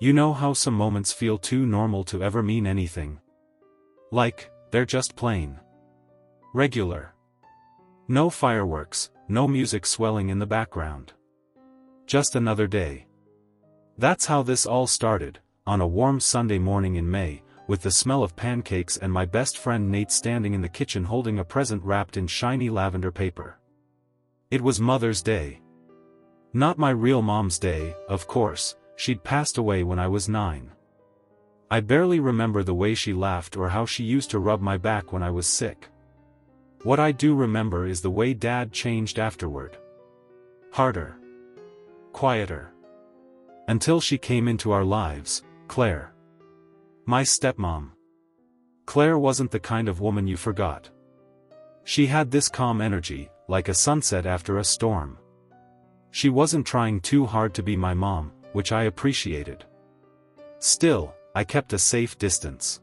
You know how some moments feel too normal to ever mean anything? Like, they're just plain regular. No fireworks, no music swelling in the background. Just another day. That's how this all started, on a warm Sunday morning in May, with the smell of pancakes and my best friend Nate standing in the kitchen holding a present wrapped in shiny lavender paper. It was Mother's Day. Not my real mom's day, of course, she'd passed away when I was 9. I barely remember the way she laughed or how she used to rub my back when I was sick. What I do remember is the way Dad changed afterward. Harder. Quieter. Until she came into our lives, Claire. My stepmom. Claire wasn't the kind of woman you forgot. She had this calm energy, like a sunset after a storm. She wasn't trying too hard to be my mom, which I appreciated. Still, I kept a safe distance.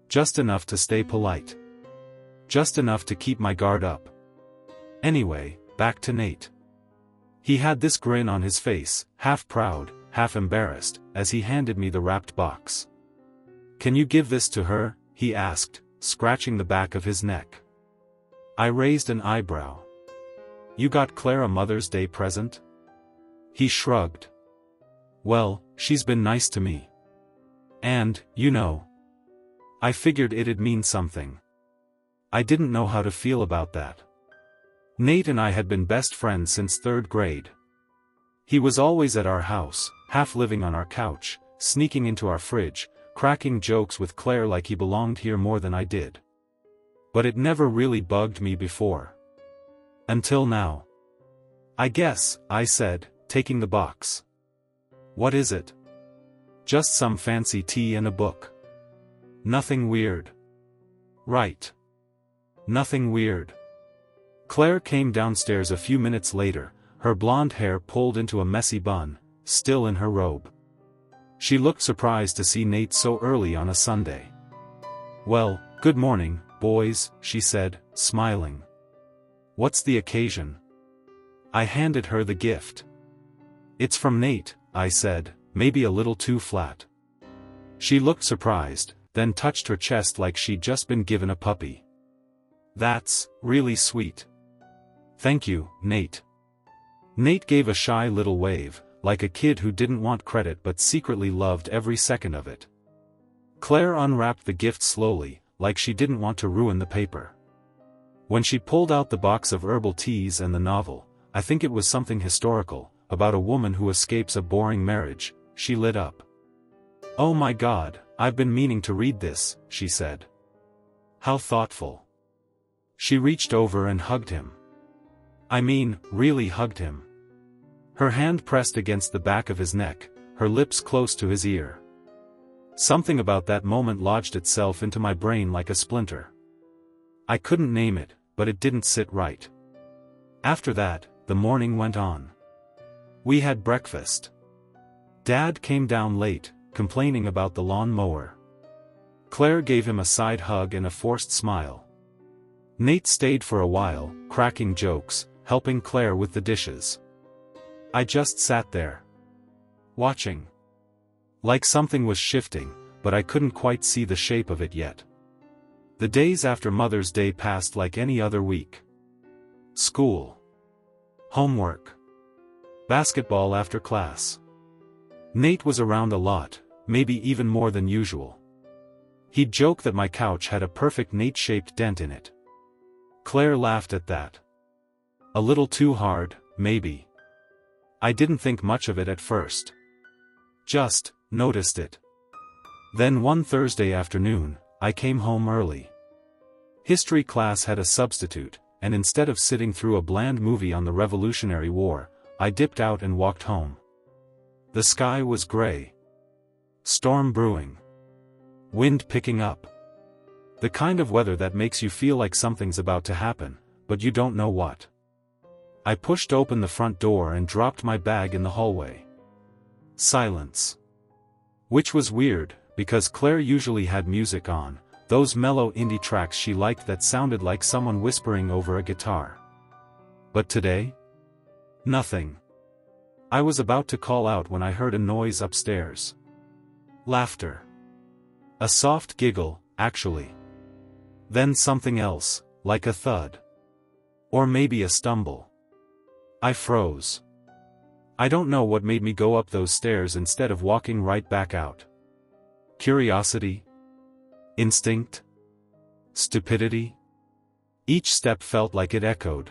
Just enough to stay polite. Just enough to keep my guard up. Anyway, back to Nate. He had this grin on his face, half proud, half embarrassed, as he handed me the wrapped box. "Can you give this to her?" he asked, scratching the back of his neck. I raised an eyebrow. "You got Claire a Mother's Day present?" He shrugged. "Well, she's been nice to me. And, you know, I figured it'd mean something." I didn't know how to feel about that. Nate and I had been best friends since 3rd grade. He was always at our house, half living on our couch, sneaking into our fridge, cracking jokes with Claire like he belonged here more than I did. But it never really bugged me before. Until now. "I guess," I said, taking the box. "What is it?" "Just some fancy tea and a book. Nothing weird." "Right. Nothing weird." Claire came downstairs a few minutes later, her blonde hair pulled into a messy bun, still in her robe. She looked surprised to see Nate so early on a Sunday. "Well, good morning, boys," she said, smiling. "What's the occasion?" I handed her the gift. "It's from Nate," I said, maybe a little too flat. She looked surprised, then touched her chest like she'd just been given a puppy. "That's really sweet. Thank you, Nate." Nate gave a shy little wave, like a kid who didn't want credit but secretly loved every second of it. Claire unwrapped the gift slowly, like she didn't want to ruin the paper. When she pulled out the box of herbal teas and the novel, I think it was something historical, about a woman who escapes a boring marriage, she lit up. "Oh my God, I've been meaning to read this," she said. "How thoughtful." She reached over and hugged him. I mean, really hugged him. Her hand pressed against the back of his neck, her lips close to his ear. Something about that moment lodged itself into my brain like a splinter. I couldn't name it, but it didn't sit right. After that, the morning went on. We had breakfast. Dad came down late, complaining about the lawn mower. Claire gave him a side hug and a forced smile. Nate stayed for a while, cracking jokes, helping Claire with the dishes. I just sat there. Watching. Like something was shifting, but I couldn't quite see the shape of it yet. The days after Mother's Day passed like any other week. School. Homework. Basketball after class. Nate was around a lot, maybe even more than usual. He'd joke that my couch had a perfect Nate-shaped dent in it. Claire laughed at that. A little too hard, maybe. I didn't think much of it at first. Just noticed it. Then one Thursday afternoon, I came home early. History class had a substitute, and instead of sitting through a bland movie on the Revolutionary War, I dipped out and walked home. The sky was gray. Storm brewing. Wind picking up. The kind of weather that makes you feel like something's about to happen, but you don't know what. I pushed open the front door and dropped my bag in the hallway. Silence. Which was weird, because Claire usually had music on, those mellow indie tracks she liked that sounded like someone whispering over a guitar. But today? Nothing. I was about to call out when I heard a noise upstairs. Laughter. A soft giggle, actually. Then something else, like a thud. Or maybe a stumble. I froze. I don't know what made me go up those stairs instead of walking right back out. Curiosity? Instinct? Stupidity? Each step felt like it echoed.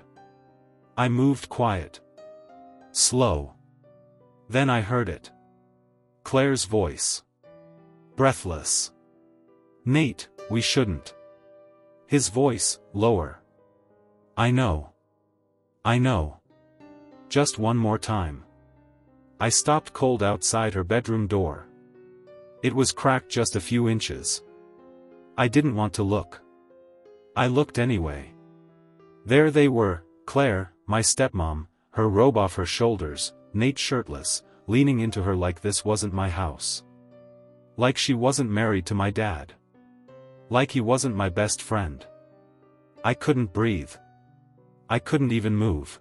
I moved quiet. Slow. Then I heard it. Claire's voice. Breathless. Nate, we shouldn't. His voice, lower. I know. I know. Just one more time. I stopped cold outside her bedroom door. It was cracked just a few inches. I didn't want to look. I looked anyway. There they were, Claire, my stepmom, her robe off her shoulders, Nate shirtless, leaning into her like this wasn't my house. Like she wasn't married to my dad. Like he wasn't my best friend. I couldn't breathe. I couldn't even move.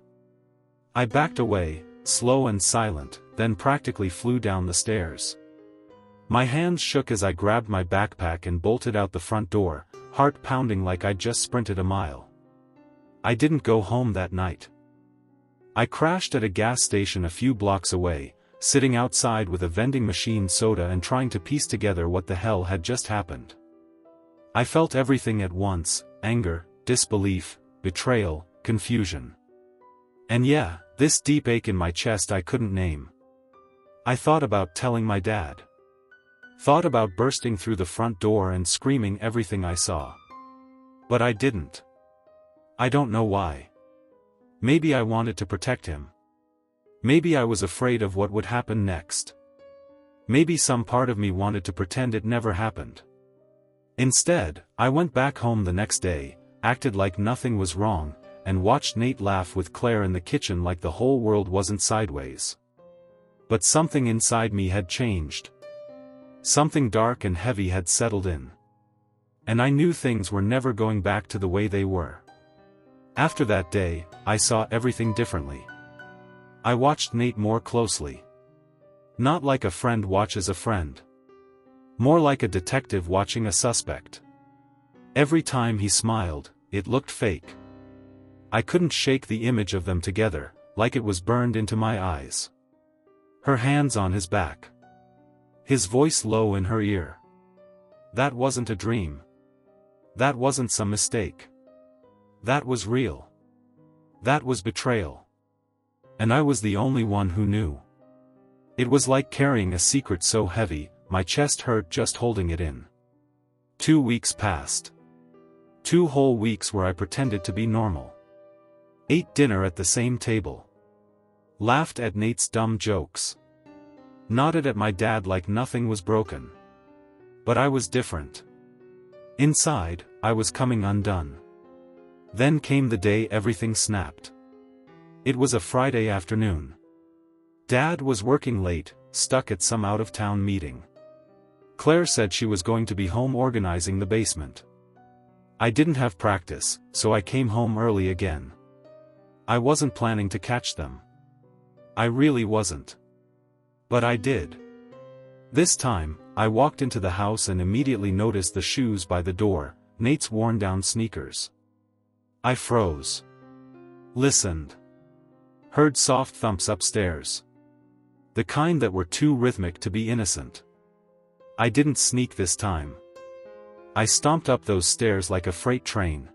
I backed away, slow and silent, then practically flew down the stairs. My hands shook as I grabbed my backpack and bolted out the front door, heart pounding like I'd just sprinted a mile. I didn't go home that night. I crashed at a gas station a few blocks away, sitting outside with a vending machine soda and trying to piece together what the hell had just happened. I felt everything at once, anger, disbelief, betrayal, confusion. And yeah, this deep ache in my chest I couldn't name. I thought about telling my dad. Thought about bursting through the front door and screaming everything I saw. But I didn't. I don't know why. Maybe I wanted to protect him. Maybe I was afraid of what would happen next. Maybe some part of me wanted to pretend it never happened. Instead, I went back home the next day, acted like nothing was wrong, and watched Nate laugh with Claire in the kitchen like the whole world wasn't sideways. But something inside me had changed. Something dark and heavy had settled in. And I knew things were never going back to the way they were. After that day, I saw everything differently. I watched Nate more closely. Not like a friend watches a friend. More like a detective watching a suspect. Every time he smiled, it looked fake. I couldn't shake the image of them together, like it was burned into my eyes. Her hands on his back. His voice low in her ear. That wasn't a dream. That wasn't some mistake. That was real. That was betrayal. And I was the only one who knew. It was like carrying a secret so heavy, my chest hurt just holding it in. 2 weeks passed. 2 whole weeks where I pretended to be normal. Ate dinner at the same table. Laughed at Nate's dumb jokes. Nodded at my dad like nothing was broken. But I was different. Inside, I was coming undone. Then came the day everything snapped. It was a Friday afternoon. Dad was working late, stuck at some out-of-town meeting. Claire said she was going to be home organizing the basement. I didn't have practice, so I came home early again. I wasn't planning to catch them. I really wasn't. But I did. This time, I walked into the house and immediately noticed the shoes by the door, Nate's worn-down sneakers. I froze. Listened. Heard soft thumps upstairs. The kind that were too rhythmic to be innocent. I didn't sneak this time. I stomped up those stairs like a freight train.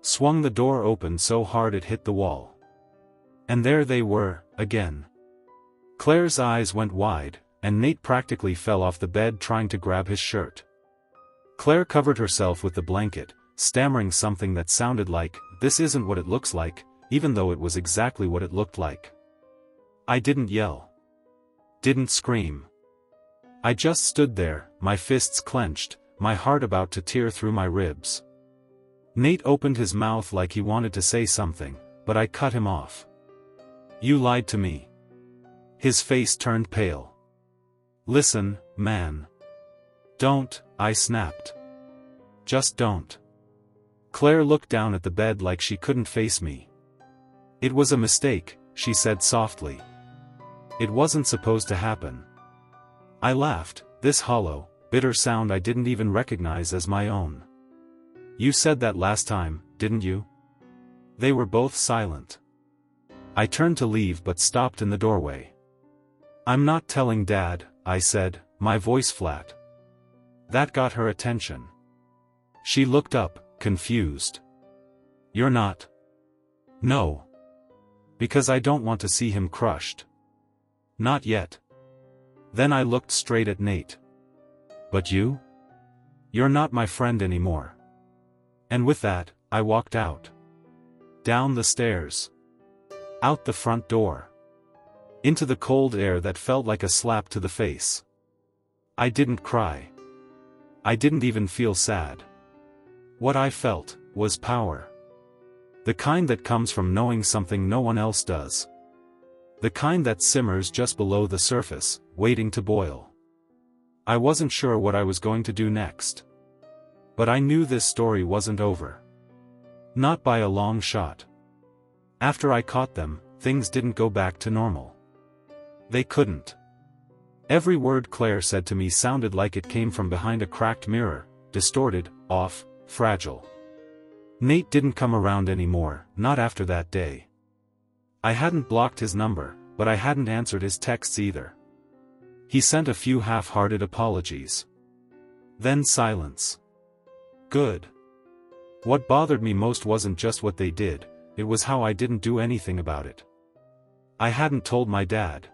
Swung the door open so hard it hit the wall. And there they were, again. Claire's eyes went wide, and Nate practically fell off the bed trying to grab his shirt. Claire covered herself with the blanket, stammering something that sounded like, "This isn't what it looks like," even though it was exactly what it looked like. I didn't yell. Didn't scream. I just stood there, my fists clenched, my heart about to tear through my ribs. Nate opened his mouth like he wanted to say something, but I cut him off. "You lied to me." His face turned pale. "Listen, man. Don't," I snapped. "Just don't." Claire looked down at the bed like she couldn't face me. "It was a mistake," she said softly. "It wasn't supposed to happen." I laughed, This hollow, bitter sound I didn't even recognize as my own. You said that last time, didn't you? They were both silent. I turned to leave but stopped in the doorway. I'm not telling Dad, I said, my voice flat. That got her attention. She looked up, confused. You're not? No. Because I don't want to see him crushed. Not yet. Then I looked straight at Nate. But you? You're not my friend anymore. And with that, I walked out. Down the stairs. Out the front door. Into the cold air that felt like a slap to the face. I didn't cry. I didn't even feel sad. What I felt was power. The kind that comes from knowing something no one else does. The kind that simmers just below the surface, waiting to boil. I wasn't sure what I was going to do next. But I knew this story wasn't over. Not by a long shot. After I caught them, things didn't go back to normal. They couldn't. Every word Claire said to me sounded like it came from behind a cracked mirror, distorted, off, fragile. Nate didn't come around anymore, not after that day. I hadn't blocked his number, but I hadn't answered his texts either. He sent a few half-hearted apologies. Then silence. Good. What bothered me most wasn't just what they did, it was how I didn't do anything about it. I hadn't told my dad.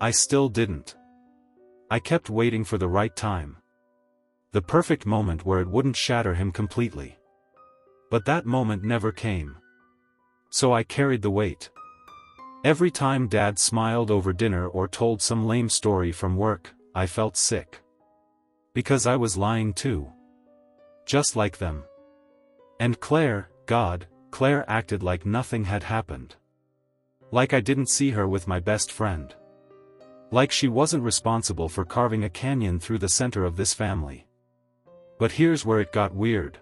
I still didn't. I kept waiting for the right time. The perfect moment where it wouldn't shatter him completely. But that moment never came. So I carried the weight. Every time Dad smiled over dinner or told some lame story from work, I felt sick. Because I was lying too. Just like them. And Claire, God, Claire acted like nothing had happened. Like I didn't see her with my best friend. Like she wasn't responsible for carving a canyon through the center of this family. But here's where it got weird.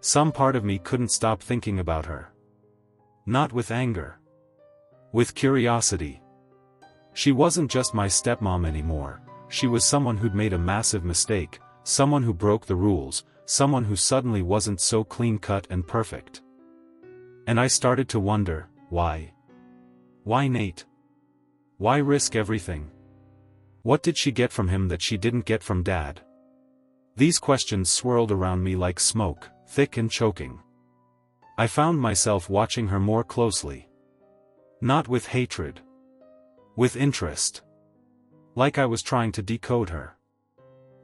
Some part of me couldn't stop thinking about her. Not with anger. With curiosity. She wasn't just my stepmom anymore, she was someone who'd made a massive mistake, someone who broke the rules, someone who suddenly wasn't so clean-cut and perfect. And I started to wonder, why? Why Nate? Why risk everything? What did she get from him that she didn't get from Dad? These questions swirled around me like smoke, thick and choking. I found myself watching her more closely. Not with hatred. With interest. Like I was trying to decode her.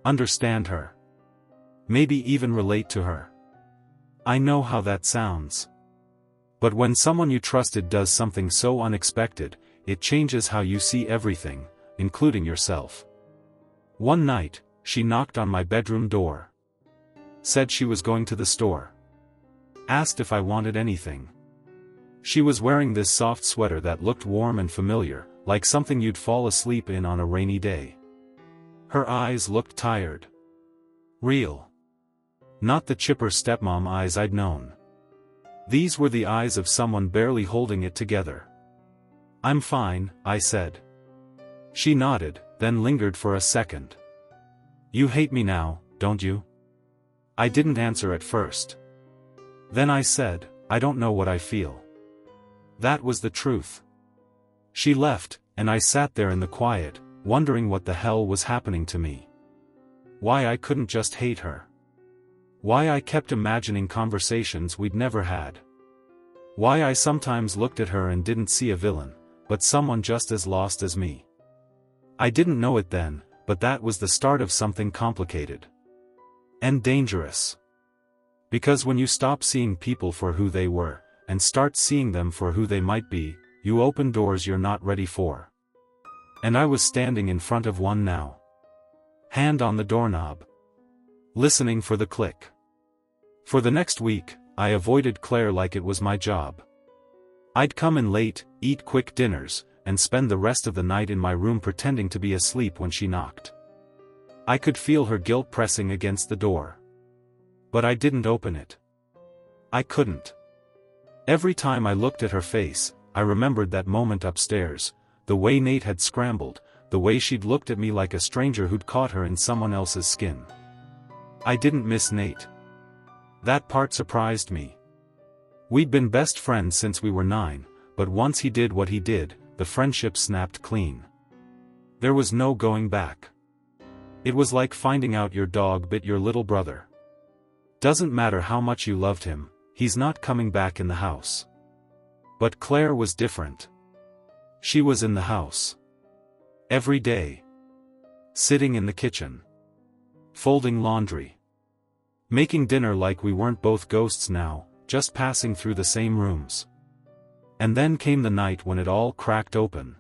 Understand her. Maybe even relate to her. I know how that sounds. But when someone you trusted does something so unexpected, it changes how you see everything, including yourself. One night, she knocked on my bedroom door. Said she was going to the store. Asked if I wanted anything. She was wearing this soft sweater that looked warm and familiar, like something you'd fall asleep in on a rainy day. Her eyes looked tired. Real. Not the chipper stepmom eyes I'd known. These were the eyes of someone barely holding it together. I'm fine, I said. She nodded, then lingered for a second. You hate me now, don't you? I didn't answer at first. Then I said, I don't know what I feel. That was the truth. She left, and I sat there in the quiet, wondering what the hell was happening to me. Why I couldn't just hate her. Why I kept imagining conversations we'd never had. Why I sometimes looked at her and didn't see a villain, but someone just as lost as me. I didn't know it then, but that was the start of something complicated. And dangerous. Because when you stop seeing people for who they were, and start seeing them for who they might be, you open doors you're not ready for. And I was standing in front of one now. Hand on the doorknob. Listening for the click. For the next week, I avoided Claire like it was my job. I'd come in late, eat quick dinners, and spend the rest of the night in my room pretending to be asleep when she knocked. I could feel her guilt pressing against the door. But I didn't open it. I couldn't. Every time I looked at her face, I remembered that moment upstairs, the way Nate had scrambled, the way she'd looked at me like a stranger who'd caught her in someone else's skin. I didn't miss Nate. That part surprised me. We'd been best friends since we were 9, but once he did what he did, the friendship snapped clean. There was no going back. It was like finding out your dog bit your little brother. Doesn't matter how much you loved him, he's not coming back in the house. But Claire was different. She was in the house. Every day. Sitting in the kitchen. Folding laundry. Making dinner like we weren't both ghosts now, just passing through the same rooms. And then came the night when it all cracked open.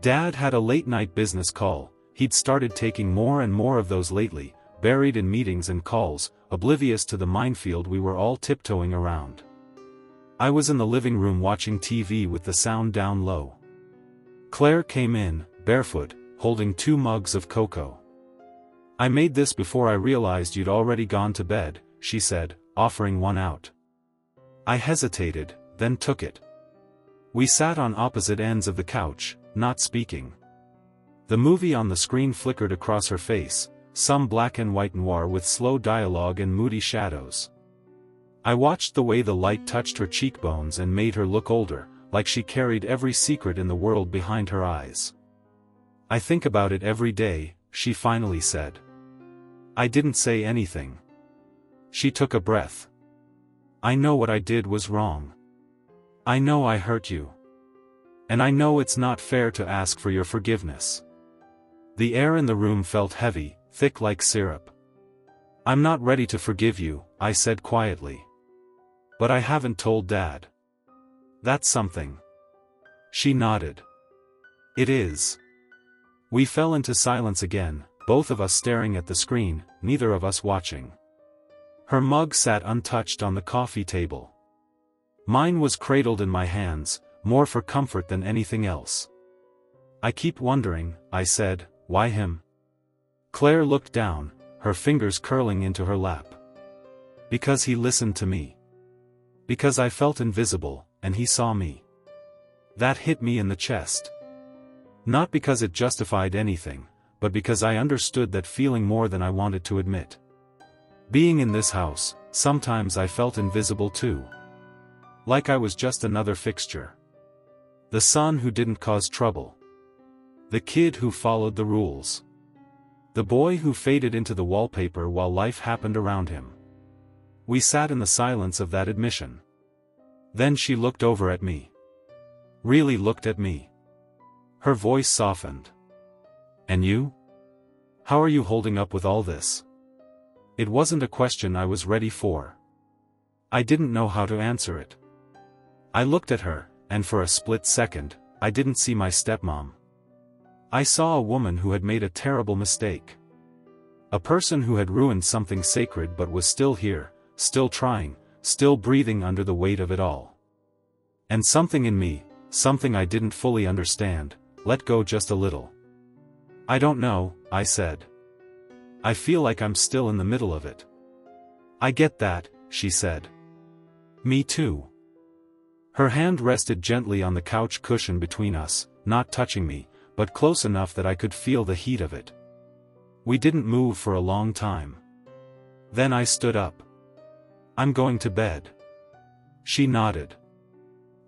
Dad had a late-night business call. He'd started taking more and more of those lately, buried in meetings and calls, oblivious to the minefield we were all tiptoeing around. I was in the living room watching TV with the sound down low. Claire came in, barefoot, holding 2 mugs of cocoa. "I made this before I realized you'd already gone to bed," she said, offering one out. I hesitated, then took it. We sat on opposite ends of the couch, not speaking. The movie on the screen flickered across her face, some black and white noir with slow dialogue and moody shadows. I watched the way the light touched her cheekbones and made her look older, like she carried every secret in the world behind her eyes. "I think about it every day," she finally said. I didn't say anything. She took a breath. "I know what I did was wrong. I know I hurt you. And I know it's not fair to ask for your forgiveness." The air in the room felt heavy, thick like syrup. "I'm not ready to forgive you," I said quietly. "But I haven't told Dad." "That's something." She nodded. "It is." We fell into silence again, both of us staring at the screen, neither of us watching. Her mug sat untouched on the coffee table. Mine was cradled in my hands, more for comfort than anything else. "I keep wondering," I said, "why him?" Claire looked down, her fingers curling into her lap. "Because he listened to me. Because I felt invisible, and he saw me." That hit me in the chest. Not because it justified anything, but because I understood that feeling more than I wanted to admit. Being in this house, sometimes I felt invisible too. Like I was just another fixture. The son who didn't cause trouble. The kid who followed the rules. The boy who faded into the wallpaper while life happened around him. We sat in the silence of that admission. Then she looked over at me. Really looked at me. Her voice softened. "And you? How are you holding up with all this?" It wasn't a question I was ready for. I didn't know how to answer it. I looked at her, and for a split second, I didn't see my stepmom. I saw a woman who had made a terrible mistake. A person who had ruined something sacred but was still here, still trying, still breathing under the weight of it all. And something in me, something I didn't fully understand, let go just a little. "I don't know," I said. "I feel like I'm still in the middle of it." "I get that," she said. "Me too." Her hand rested gently on the couch cushion between us, not touching me, but close enough that I could feel the heat of it. We didn't move for a long time. Then I stood up. "I'm going to bed." She nodded.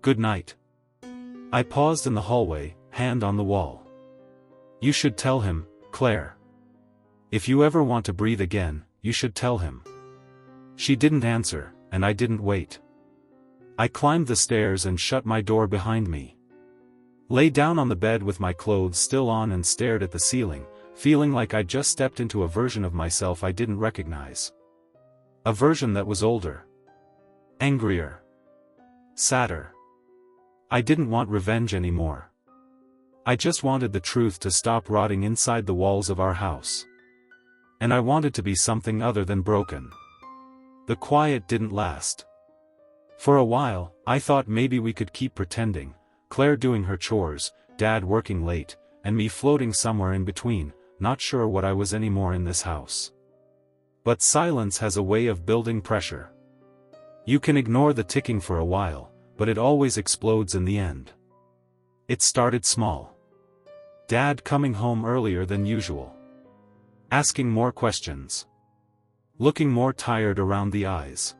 "Good night." I paused in the hallway, hand on the wall. "You should tell him, Claire. If you ever want to breathe again, you should tell him." She didn't answer, and I didn't wait. I climbed the stairs and shut my door behind me. Lay down on the bed with my clothes still on and stared at the ceiling, feeling like I'd just stepped into a version of myself I didn't recognize. A version that was older. Angrier. Sadder. I didn't want revenge anymore. I just wanted the truth to stop rotting inside the walls of our house. And I wanted to be something other than broken. The quiet didn't last. For a while, I thought maybe we could keep pretending, Claire doing her chores, Dad working late, and me floating somewhere in between, not sure what I was anymore in this house. But silence has a way of building pressure. You can ignore the ticking for a while, but it always explodes in the end. It started small. Dad coming home earlier than usual. Asking more questions. Looking more tired around the eyes.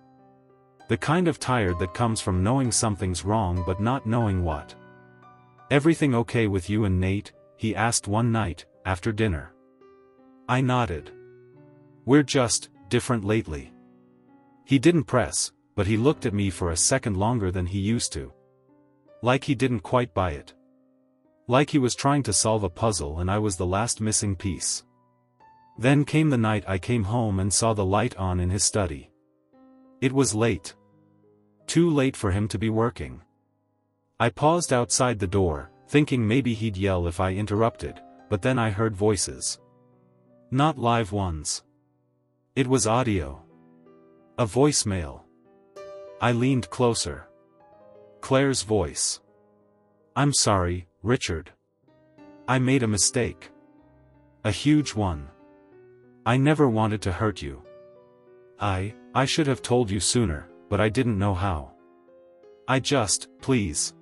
The kind of tired that comes from knowing something's wrong but not knowing what. "Everything okay with you and Nate?" he asked one night, after dinner. I nodded. "We're just different lately." He didn't press, but he looked at me for a second longer than he used to. Like he didn't quite buy it. Like he was trying to solve a puzzle and I was the last missing piece. Then came the night I came home and saw the light on in his study. It was late. Too late for him to be working. I paused outside the door, thinking maybe he'd yell if I interrupted, but then I heard voices. Not live ones. It was audio. A voicemail. I leaned closer. Claire's voice. "I'm sorry, Richard. I made a mistake. A huge one. I never wanted to hurt you. I should have told you sooner, but I didn't know how. Please.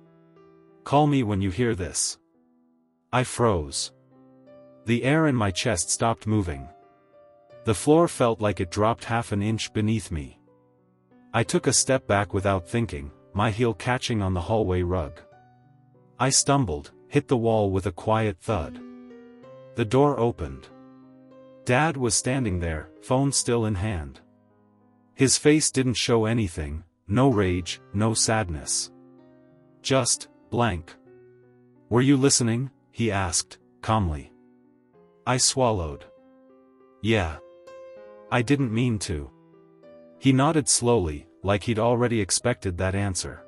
Call me when you hear this." I froze. The air in my chest stopped moving. The floor felt like it dropped half an inch beneath me. I took a step back without thinking, my heel catching on the hallway rug. I stumbled, hit the wall with a quiet thud. The door opened. Dad was standing there, phone still in hand. His face didn't show anything, no rage, no sadness. Just blank. "Were you listening?" he asked, calmly. I swallowed. "Yeah. I didn't mean to." He nodded slowly, like he'd already expected that answer.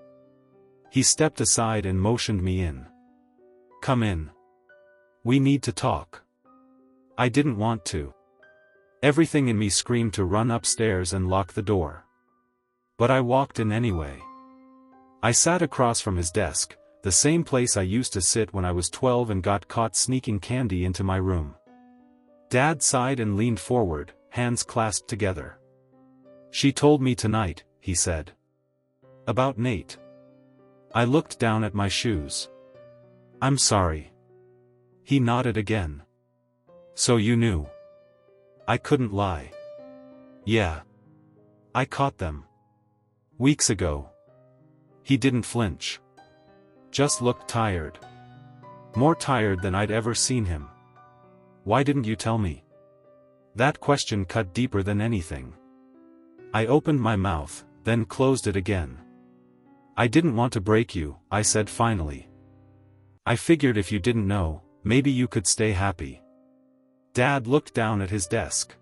He stepped aside and motioned me in. "Come in. We need to talk." I didn't want to. Everything in me screamed to run upstairs and lock the door. But I walked in anyway. I sat across from his desk, the same place I used to sit when I was 12 and got caught sneaking candy into my room. Dad sighed and leaned forward, hands clasped together. "She told me tonight," he said. "About Nate." I looked down at my shoes. "I'm sorry." He nodded again. "So you knew?" I couldn't lie. "Yeah. I caught them. Weeks ago." He didn't flinch. Just looked tired. More tired than I'd ever seen him. "Why didn't you tell me?" That question cut deeper than anything. I opened my mouth, then closed it again. "I didn't want to break you," I said finally. "I figured if you didn't know, maybe you could stay happy." Dad looked down at his desk.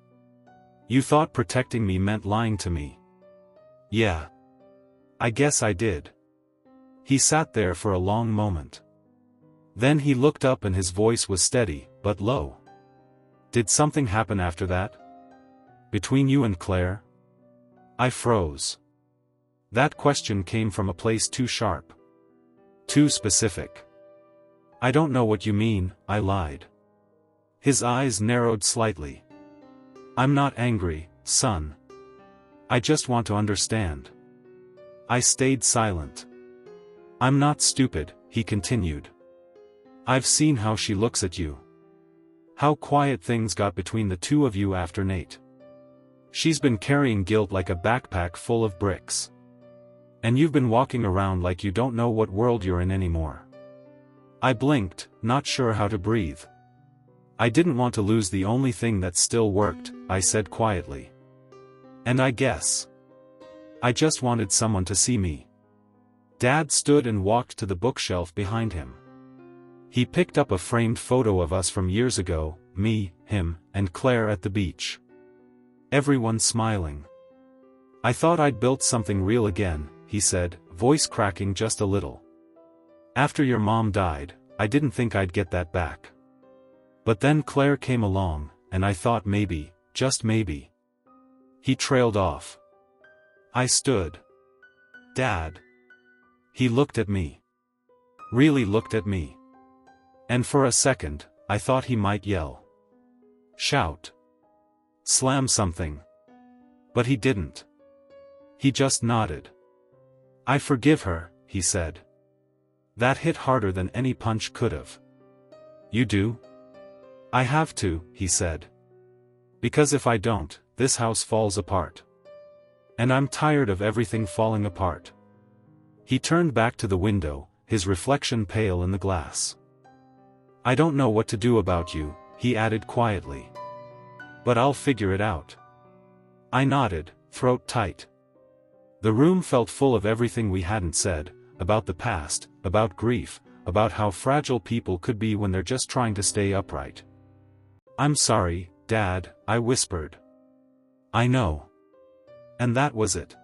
"You thought protecting me meant lying to me." "Yeah. I guess I did." He sat there for a long moment. Then he looked up and his voice was steady, but low. "Did something happen after that? Between you and Claire?" I froze. That question came from a place too sharp. Too specific. "I don't know what you mean," I lied. His eyes narrowed slightly. "I'm not angry, son. I just want to understand." I stayed silent. "I'm not stupid," he continued. "I've seen how she looks at you. How quiet things got between the two of you after Nate. She's been carrying guilt like a backpack full of bricks. And you've been walking around like you don't know what world you're in anymore." I blinked, not sure how to breathe. "I didn't want to lose the only thing that still worked," I said quietly. "And I guess I just wanted someone to see me." Dad stood and walked to the bookshelf behind him. He picked up a framed photo of us from years ago, me, him, and Claire at the beach. Everyone smiling. "I thought I'd built something real again," he said, voice cracking just a little. "After your mom died, I didn't think I'd get that back. But then Claire came along, and I thought maybe, just maybe." He trailed off. I stood. "Dad." He looked at me. Really looked at me. And for a second, I thought he might yell. Shout. Slam something. But he didn't. He just nodded. "I forgive her," he said. That hit harder than any punch could have. You do? I have to, he said. Because if I don't, this house falls apart. And I'm tired of everything falling apart. He turned back to the window, his reflection pale in the glass. I don't know what to do about you, he added quietly. But I'll figure it out. I nodded, throat tight. The room felt full of everything we hadn't said, about the past, about grief, about how fragile people could be when they're just trying to stay upright. I'm sorry, Dad, I whispered. I know. And that was it.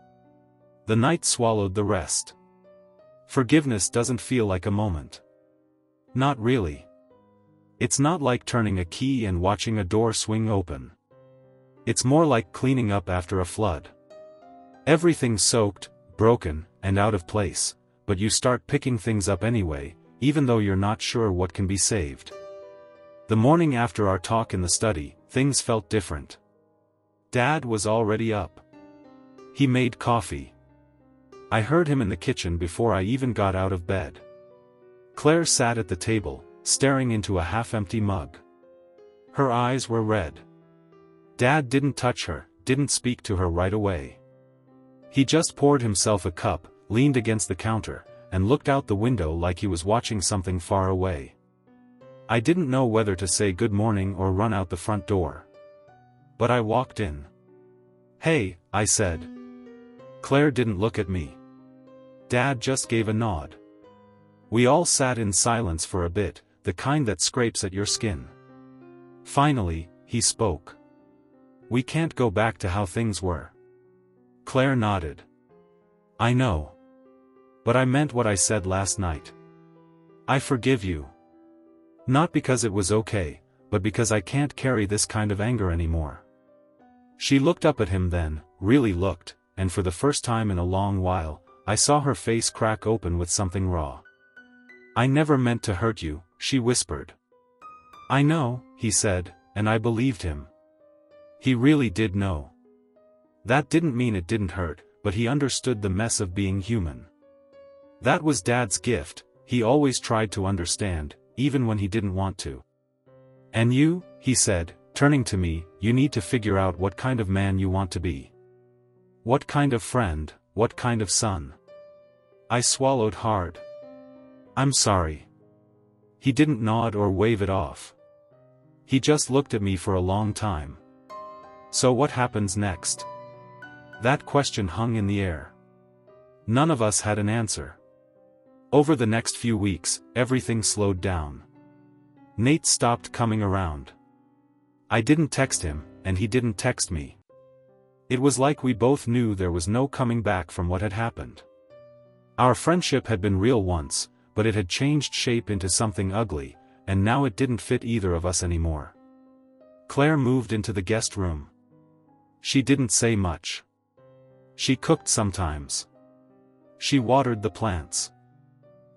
The night swallowed the rest. Forgiveness doesn't feel like a moment. Not really. It's not like turning a key and watching a door swing open. It's more like cleaning up after a flood. Everything's soaked, broken, and out of place, but you start picking things up anyway, even though you're not sure what can be saved. The morning after our talk in the study, things felt different. Dad was already up. He made coffee. I heard him in the kitchen before I even got out of bed. Claire sat at the table, staring into a half-empty mug. Her eyes were red. Dad didn't touch her, didn't speak to her right away. He just poured himself a cup, leaned against the counter, and looked out the window like he was watching something far away. I didn't know whether to say good morning or run out the front door. But I walked in. Hey, I said. Claire didn't look at me. Dad just gave a nod. We all sat in silence for a bit, the kind that scrapes at your skin. Finally, he spoke. We can't go back to how things were. Claire nodded. I know. But I meant what I said last night. I forgive you. Not because it was okay, but because I can't carry this kind of anger anymore. She looked up at him then, really looked, and for the first time in a long while, I saw her face crack open with something raw. I never meant to hurt you, she whispered. I know, he said, and I believed him. He really did know. That didn't mean it didn't hurt, but he understood the mess of being human. That was Dad's gift, he always tried to understand, even when he didn't want to. And you, he said, turning to me, you need to figure out what kind of man you want to be. What kind of friend, what kind of son. I swallowed hard. I'm sorry. He didn't nod or wave it off. He just looked at me for a long time. So what happens next? That question hung in the air. None of us had an answer. Over the next few weeks, everything slowed down. Nate stopped coming around. I didn't text him, and he didn't text me. It was like we both knew there was no coming back from what had happened. Our friendship had been real once, but it had changed shape into something ugly, and now it didn't fit either of us anymore. Claire moved into the guest room. She didn't say much. She cooked sometimes. She watered the plants.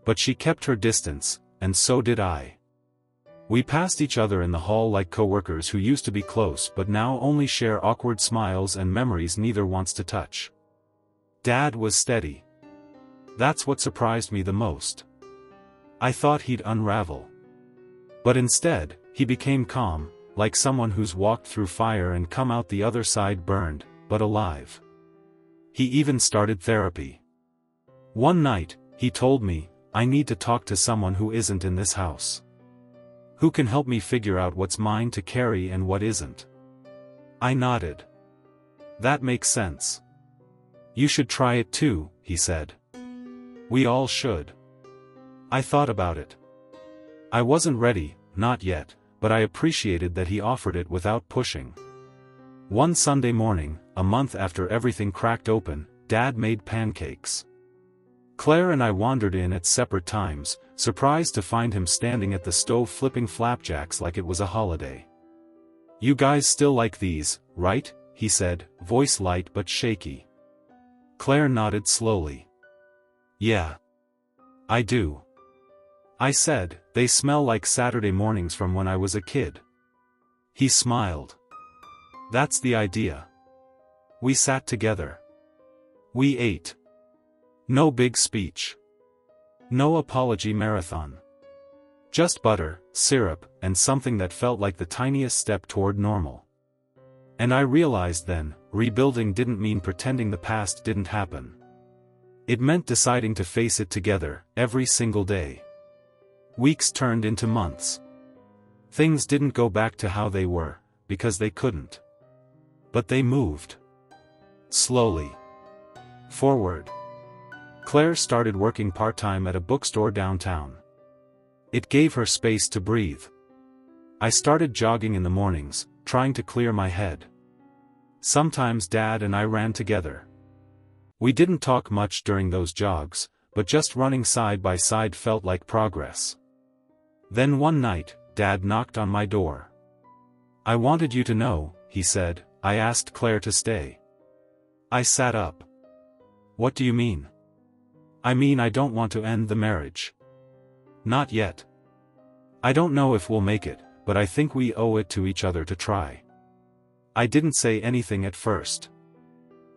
But she kept her distance, and so did I. We passed each other in the hall like coworkers who used to be close but now only share awkward smiles and memories neither wants to touch. Dad was steady. That's what surprised me the most. I thought he'd unravel. But instead, he became calm, like someone who's walked through fire and come out the other side burned, but alive. He even started therapy. One night, he told me, I need to talk to someone who isn't in this house. Who can help me figure out what's mine to carry and what isn't. I nodded. That makes sense. You should try it too, he said. We all should. I thought about it. I wasn't ready, not yet, but I appreciated that he offered it without pushing. One Sunday morning, a month after everything cracked open, Dad made pancakes. Claire and I wandered in at separate times, surprised to find him standing at the stove flipping flapjacks like it was a holiday. You guys still like these, right? He said, voice light but shaky. Claire nodded slowly. Yeah. I do. I said, they smell like Saturday mornings from when I was a kid. He smiled. That's the idea. We sat together. We ate. No big speech. No apology marathon. Just butter, syrup, and something that felt like the tiniest step toward normal. And I realized then, rebuilding didn't mean pretending the past didn't happen. It meant deciding to face it together, every single day. Weeks turned into months. Things didn't go back to how they were, because they couldn't. But they moved. Slowly. Forward. Claire started working part-time at a bookstore downtown. It gave her space to breathe. I started jogging in the mornings, trying to clear my head. Sometimes Dad and I ran together. We didn't talk much during those jogs, but just running side by side felt like progress. Then one night, Dad knocked on my door. "I wanted you to know," he said. "I asked Claire to stay." I sat up. "What do you mean?" "I mean I don't want to end the marriage. Not yet. I don't know if we'll make it, but I think we owe it to each other to try." I didn't say anything at first.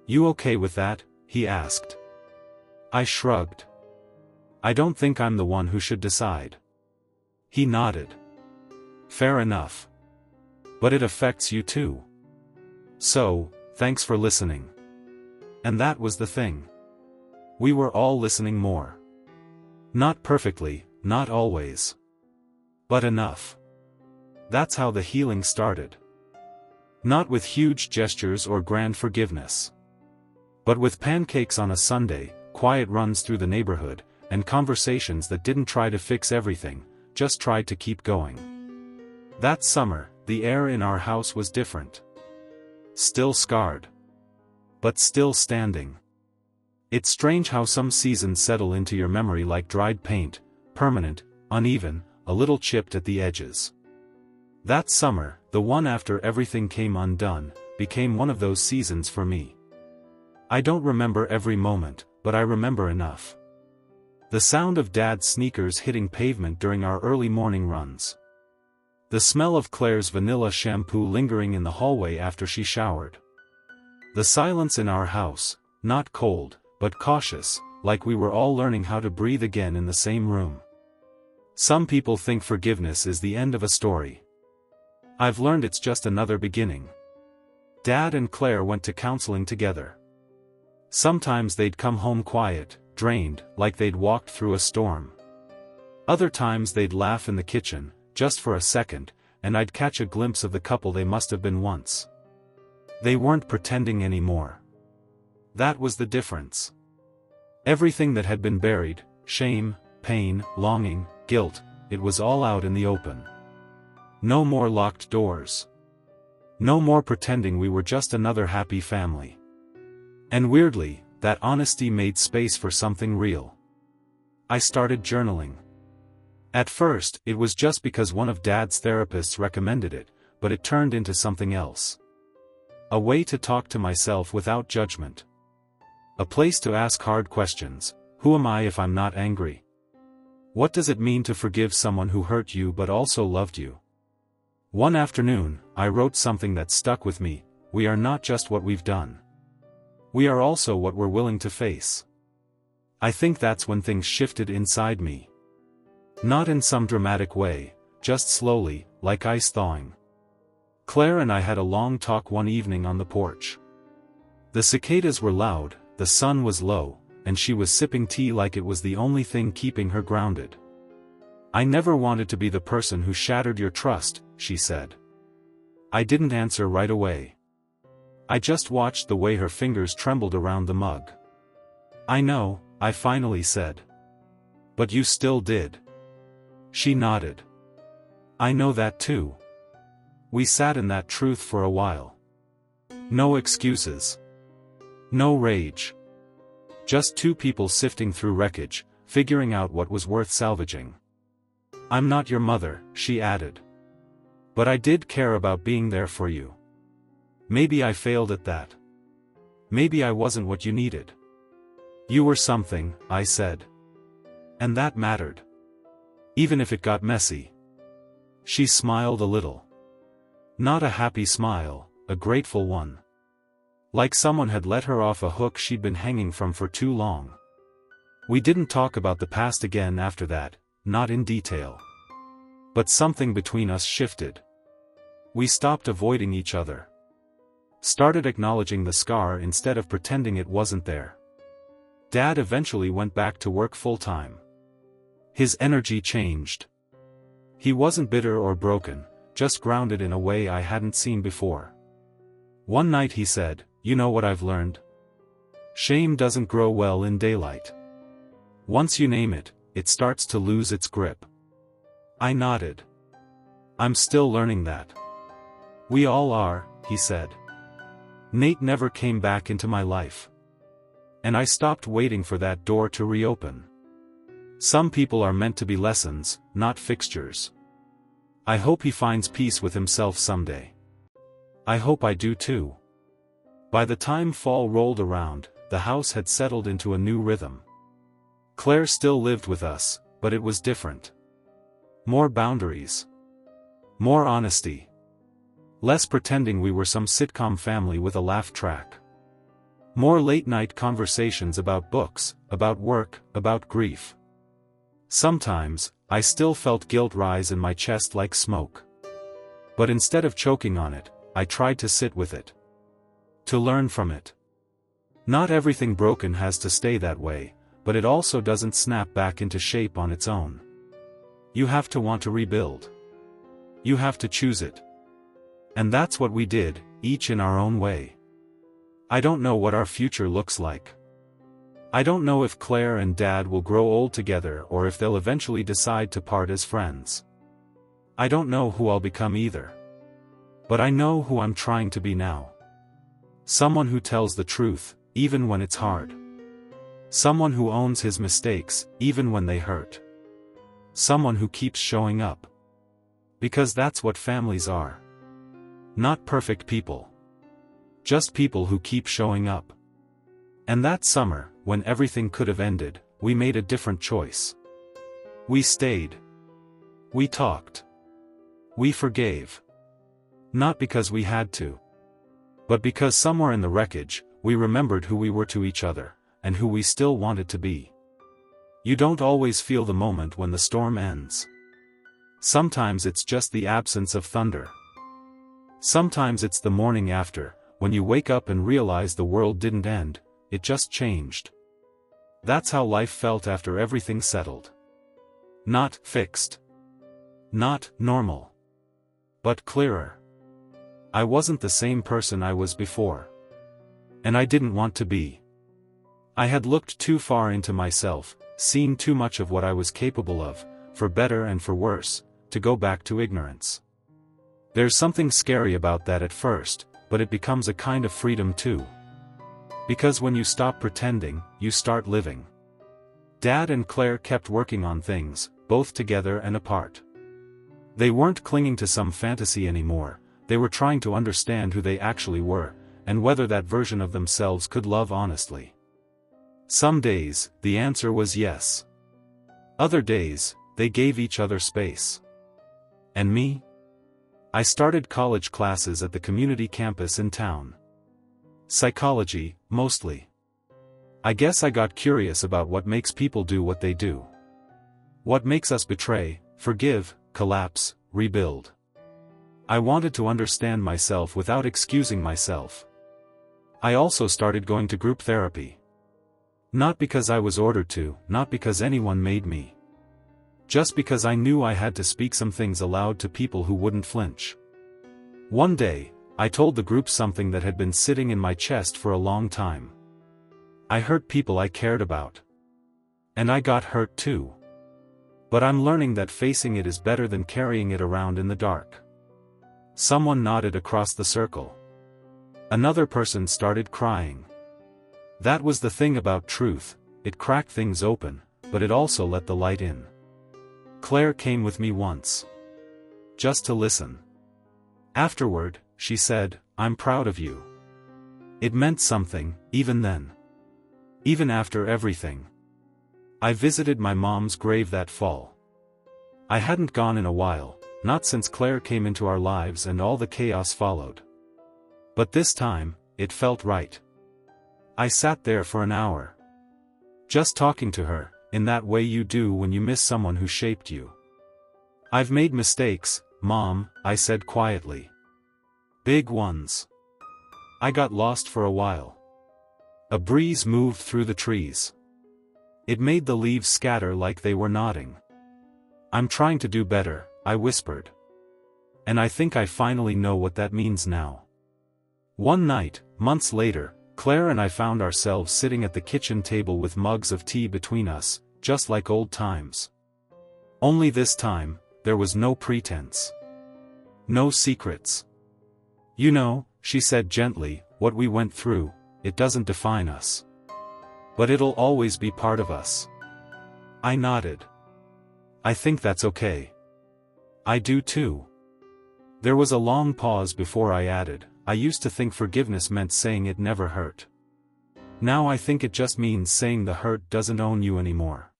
"You okay with that?" he asked. I shrugged. "I don't think I'm the one who should decide." He nodded. "Fair enough. But it affects you too. So, thanks for listening." And that was the thing. We were all listening more. Not perfectly, not always. But enough. That's how the healing started. Not with huge gestures or grand forgiveness. But with pancakes on a Sunday, quiet runs through the neighborhood, and conversations that didn't try to fix everything, just tried to keep going. That summer, the air in our house was different. Still scarred. But still standing. It's strange how some seasons settle into your memory like dried paint, permanent, uneven, a little chipped at the edges. That summer, the one after everything came undone, became one of those seasons for me. I don't remember every moment, but I remember enough. The sound of Dad's sneakers hitting pavement during our early morning runs. The smell of Claire's vanilla shampoo lingering in the hallway after she showered. The silence in our house, not cold, but cautious, like we were all learning how to breathe again in the same room. Some people think forgiveness is the end of a story. I've learned it's just another beginning. Dad and Claire went to counseling together. Sometimes they'd come home quiet, drained, like they'd walked through a storm. Other times they'd laugh in the kitchen, just for a second, and I'd catch a glimpse of the couple they must have been once. They weren't pretending anymore. That was the difference. Everything that had been buried, shame, pain, longing, guilt, it was all out in the open. No more locked doors. No more pretending we were just another happy family. And weirdly, that honesty made space for something real. I started journaling. At first, it was just because one of Dad's therapists recommended it, but it turned into something else. A way to talk to myself without judgment. A place to ask hard questions. Who am I if I'm not angry? What does it mean to forgive someone who hurt you but also loved you? One afternoon, I wrote something that stuck with me. We are not just what we've done. We are also what we're willing to face. I think that's when things shifted inside me. Not in some dramatic way, just slowly, like ice thawing. Claire and I had a long talk one evening on the porch. The cicadas were loud, the sun was low, and she was sipping tea like it was the only thing keeping her grounded. "I never wanted to be the person who shattered your trust," she said. I didn't answer right away. I just watched the way her fingers trembled around the mug. "I know," I finally said. "But you still did." She nodded. "I know that too." We sat in that truth for a while. No excuses. No rage. Just two people sifting through wreckage, figuring out what was worth salvaging. "I'm not your mother," she added. "But I did care about being there for you. Maybe I failed at that. Maybe I wasn't what you needed. You were something," I said. And that mattered. Even if it got messy. She smiled a little. Not a happy smile, a grateful one. Like someone had let her off a hook she'd been hanging from for too long. We didn't talk about the past again after that, not in detail. But something between us shifted. We stopped avoiding each other. Started acknowledging the scar instead of pretending it wasn't there. Dad eventually went back to work full-time. His energy changed. He wasn't bitter or broken, just grounded in a way I hadn't seen before. One night he said, "You know what I've learned? Shame doesn't grow well in daylight. Once you name it, it starts to lose its grip." I nodded. "I'm still learning that." "We all are," he said. Nate never came back into my life. And I stopped waiting for that door to reopen. Some people are meant to be lessons, not fixtures. I hope he finds peace with himself someday. I hope I do too. By the time fall rolled around, the house had settled into a new rhythm. Claire still lived with us, but it was different. More boundaries. More honesty. Less pretending we were some sitcom family with a laugh track. More late-night conversations about books, about work, about grief. Sometimes, I still felt guilt rise in my chest like smoke. But instead of choking on it, I tried to sit with it. To learn from it. Not everything broken has to stay that way, but it also doesn't snap back into shape on its own. You have to want to rebuild. You have to choose it. And that's what we did, each in our own way. I don't know what our future looks like. I don't know if Claire and Dad will grow old together or if they'll eventually decide to part as friends. I don't know who I'll become either. But I know who I'm trying to be now. Someone who tells the truth, even when it's hard. Someone who owns his mistakes, even when they hurt. Someone who keeps showing up. Because that's what families are. Not perfect people. Just people who keep showing up. And that summer, when everything could have ended, we made a different choice. We stayed. We talked. We forgave. Not because we had to. But because somewhere in the wreckage, we remembered who we were to each other, and who we still wanted to be. You don't always feel the moment when the storm ends. Sometimes it's just the absence of thunder. Sometimes it's the morning after, when you wake up and realize the world didn't end, it just changed. That's how life felt after everything settled. Not fixed. Not normal. But clearer. I wasn't the same person I was before. And I didn't want to be. I had looked too far into myself, seen too much of what I was capable of, for better and for worse, to go back to ignorance. There's something scary about that at first, but it becomes a kind of freedom too. Because when you stop pretending, you start living. Dad and Claire kept working on things, both together and apart. They weren't clinging to some fantasy anymore, they were trying to understand who they actually were, and whether that version of themselves could love honestly. Some days, the answer was yes. Other days, they gave each other space. And me? I started college classes at the community campus in town. Psychology, mostly. I guess I got curious about what makes people do what they do. What makes us betray, forgive, collapse, rebuild. I wanted to understand myself without excusing myself. I also started going to group therapy. Not because I was ordered to, not because anyone made me. Just because I knew I had to speak some things aloud to people who wouldn't flinch. One day, I told the group something that had been sitting in my chest for a long time. I hurt people I cared about. And I got hurt too. But I'm learning that facing it is better than carrying it around in the dark. Someone nodded across the circle. Another person started crying. That was the thing about truth, it cracked things open, but it also let the light in. Claire came with me once. Just to listen. Afterward, she said, "I'm proud of you." It meant something, even then. Even after everything. I visited my mom's grave that fall. I hadn't gone in a while, not since Claire came into our lives and all the chaos followed. But this time, it felt right. I sat there for an hour. Just talking to her, in that way you do when you miss someone who shaped you. I've made mistakes, Mom, I said quietly. Big ones. I got lost for a while. A breeze moved through the trees. It made the leaves scatter like they were nodding. I'm trying to do better, I whispered. And I think I finally know what that means now. One night, months later, Claire and I found ourselves sitting at the kitchen table with mugs of tea between us, just like old times. Only this time, there was no pretense. No secrets. You know, she said gently, what we went through, it doesn't define us. But it'll always be part of us. I nodded. I think that's okay. I do too. There was a long pause before I added, I used to think forgiveness meant saying it never hurt. Now I think it just means saying the hurt doesn't own you anymore.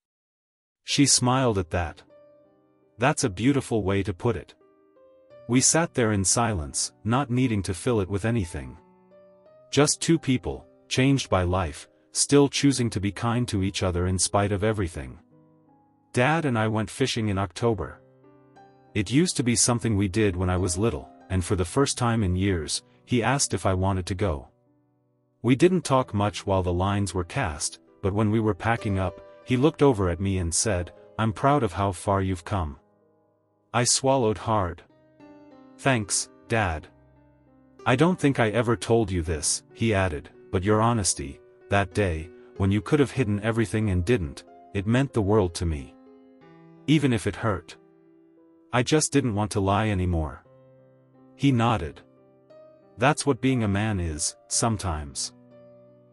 She smiled at that. That's a beautiful way to put it. We sat there in silence, not needing to fill it with anything. Just two people, changed by life, still choosing to be kind to each other in spite of everything. Dad and I went fishing in October. It used to be something we did when I was little, and for the first time in years, he asked if I wanted to go. We didn't talk much while the lines were cast, but when we were packing up, he looked over at me and said, I'm proud of how far you've come. I swallowed hard. Thanks, Dad. I don't think I ever told you this, he added, but your honesty, that day, when you could have hidden everything and didn't, it meant the world to me. Even if it hurt. I just didn't want to lie anymore. He nodded. That's what being a man is, sometimes.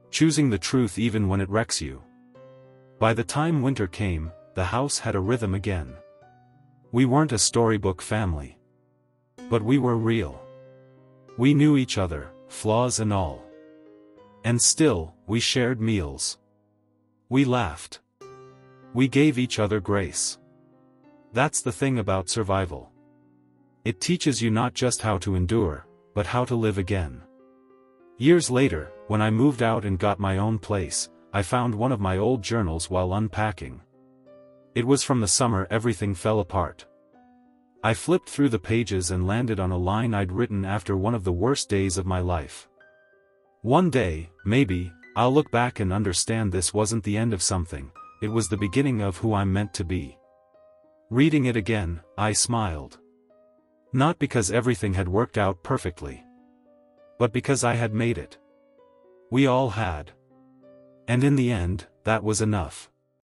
Choosing the truth even when it wrecks you. By the time winter came, the house had a rhythm again. We weren't a storybook family. But we were real. We knew each other, flaws and all. And still, we shared meals. We laughed. We gave each other grace. That's the thing about survival. It teaches you not just how to endure, but how to live again. Years later, when I moved out and got my own place, I found one of my old journals while unpacking. It was from the summer everything fell apart. I flipped through the pages and landed on a line I'd written after one of the worst days of my life. One day, maybe, I'll look back and understand this wasn't the end of something, it was the beginning of who I'm meant to be. Reading it again, I smiled. Not because everything had worked out perfectly. But because I had made it. We all had. And in the end, that was enough.